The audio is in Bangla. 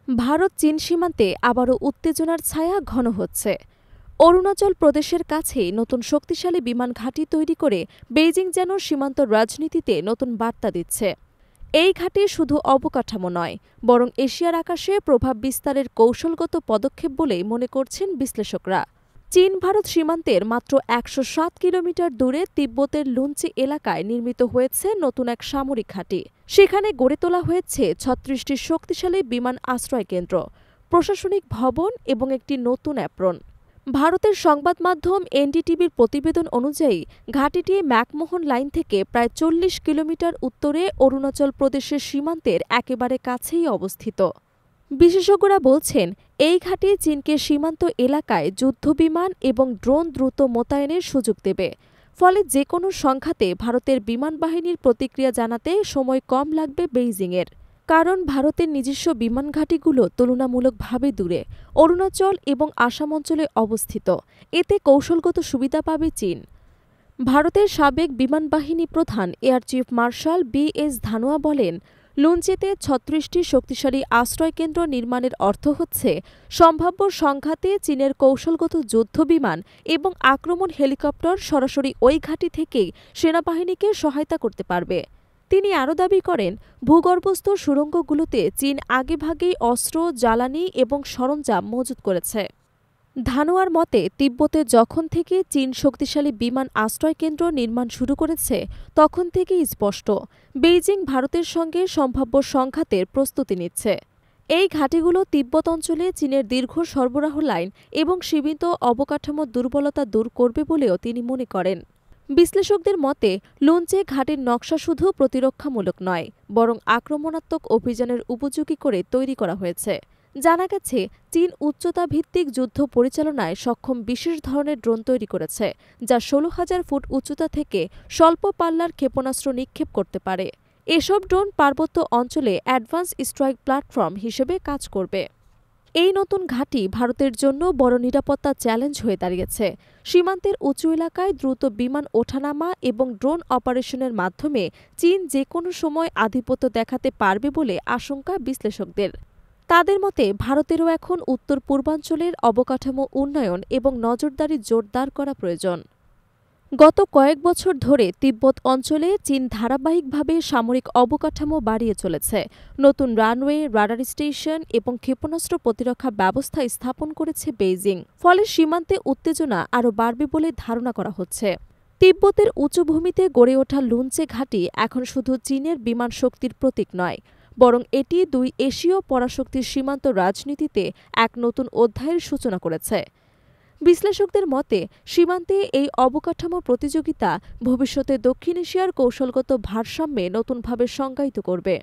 ভারত চীন সীমান্তে আবারও উত্তেজনার ছায়া ঘন হচ্ছে। অরুণাচল প্রদেশের কাছেই নতুন শক্তিশালী বিমান ঘাঁটি তৈরি করে বেইজিং যেন সীমান্ত রাজনীতিতে নতুন বার্তা দিচ্ছে। এই ঘাঁটি শুধু অবকাঠামো নয়, বরং এশিয়ার আকাশে প্রভাব বিস্তারের কৌশলগত পদক্ষেপ বলেই মনে করছেন বিশ্লেষকরা। চীন ভারত সীমান্তের মাত্র ১০৭ কিলোমিটার দূরে তিব্বতের লুঞ্চি এলাকায় নির্মিত হয়েছে নতুন এক সামরিক ঘাঁটি। সেখানে গড়ে তোলা হয়েছে ৩৬টি শক্তিশালী বিমান আশ্রয়কেন্দ্র, প্রশাসনিক ভবন এবং একটি নতুন অ্যাপ্রন। ভারতের সংবাদ মাধ্যম এনডিটিভির প্রতিবেদন অনুযায়ী ঘাঁটিটি ম্যাকমোহন লাইন থেকে প্রায় ৪০ কিলোমিটার উত্তরে অরুণাচল প্রদেশের সীমান্তের একেবারে কাছেই অবস্থিত। বিশেষজ্ঞরা বলছেন, এই ঘাঁটি চীনকে সীমান্ত এলাকায় যুদ্ধবিমান এবং ড্রোন দ্রুত মোতায়েনের সুযোগ দেবে। ফলে যে কোনো সংঘাতে ভারতের বিমান বাহিনীর প্রতিক্রিয়া জানাতে সময় কম লাগবে বেইজিংয়ের। কারণ ভারতের নিজস্ব বিমান ঘাঁটিগুলো তুলনামূলকভাবে দূরে, অরুণাচল এবং আসাম অঞ্চলে অবস্থিত। এতে কৌশলগত সুবিধা পাবে চীন। ভারতের সাবেক বিমান বাহিনী প্রধান এয়ার চিফ মার্শাল বি.এস. ধানোয়া বলেন, লুঞ্চিতে ৩৬টি শক্তিশালী আশ্রয়কেন্দ্র নির্মাণের অর্থ হচ্ছে সম্ভাব্য সংঘাতে চীনের কৌশলগত যুদ্ধবিমান এবং আক্রমণ হেলিকপ্টার সরাসরি ওই ঘাঁটি থেকেই সেনাবাহিনীকে সহায়তা করতে পারবে। তিনি আরও দাবি করেন, ভূগর্ভস্থ সুড়ঙ্গগুলোতে চীন আগেভাগেই অস্ত্র, জ্বালানি এবং সরঞ্জাম মজুত করেছে। ধানোয়ার মতে, তিব্বতে যখন থেকে চীন শক্তিশালী বিমান আশ্রয়কেন্দ্র নির্মাণ শুরু করেছে তখন থেকেই স্পষ্ট, বেইজিং ভারতের সঙ্গে সম্ভাব্য সংঘাতের প্রস্তুতি নিচ্ছে। এই ঘাঁটিগুলো তিব্বত অঞ্চলে চীনের দীর্ঘ সরবরাহ লাইন এবং সীমিত অবকাঠামোর দুর্বলতা দূর করবে বলেও তিনি মনে করেন। বিশ্লেষকদের মতে, লুঞ্চে ঘাঁটির নকশা শুধু প্রতিরক্ষামূলক নয়, বরং আক্রমণাত্মক অভিযানের উপযোগী করে তৈরি করা হয়েছে। জানা গেছে, চীন উচ্চতাভিত্তিক যুদ্ধ পরিচালনায় সক্ষম বিশেষ ধরনের ড্রোন তৈরি করেছে, যা ১৬,০০০ ফুট উচ্চতা থেকে স্বল্প পাল্লার ক্ষেপণাস্ত্র নিক্ষেপ করতে পারে। এসব ড্রোন পার্বত্য অঞ্চলে অ্যাডভান্স স্ট্রাইক প্ল্যাটফর্ম হিসেবে কাজ করবে। এই নতুন ঘাঁটি ভারতের জন্য বড় নিরাপত্তা চ্যালেঞ্জ হয়ে দাঁড়িয়েছে। সীমান্তের উঁচু এলাকায় দ্রুত বিমান ওঠানামা এবং ড্রোন অপারেশনের মাধ্যমে চীন যে কোনো সময় আধিপত্য দেখাতে পারবে বলে আশঙ্কা বিশ্লেষকদের। তাদের মতে, ভারতেরও এখন উত্তর পূর্বাঞ্চলের অবকাঠামো উন্নয়ন এবং নজরদারি জোরদার করা প্রয়োজন। গত কয়েক বছর ধরে তিব্বত অঞ্চলে চীন ধারাবাহিকভাবে সামরিক অবকাঠামো বাড়িয়ে চলেছে। নতুন রানওয়ে, রাডার স্টেশন এবং ক্ষেপণাস্ত্র প্রতিরক্ষা ব্যবস্থা স্থাপন করেছে বেইজিং। ফলে সীমান্তে উত্তেজনা আরও বাড়বে বলে ধারণা করা হচ্ছে। তিব্বতের উঁচুভূমিতে গড়ে ওঠা লুঞ্চে ঘাঁটি এখন শুধু চীনের বিমান শক্তির প্রতীক নয়, বরং এটি দুই এশীয় পরাশক্তির সীমান্ত রাজনীতিতে এক নতুন অধ্যায়ের সূচনা করেছে। বিশ্লেষকদের মতে, সীমান্তে এই অবকাঠামো প্রতিযোগিতা ভবিষ্যতে দক্ষিণ এশিয়ার কৌশলগত ভারসাম্যে নতুনভাবে সংজ্ঞায়িত করবে।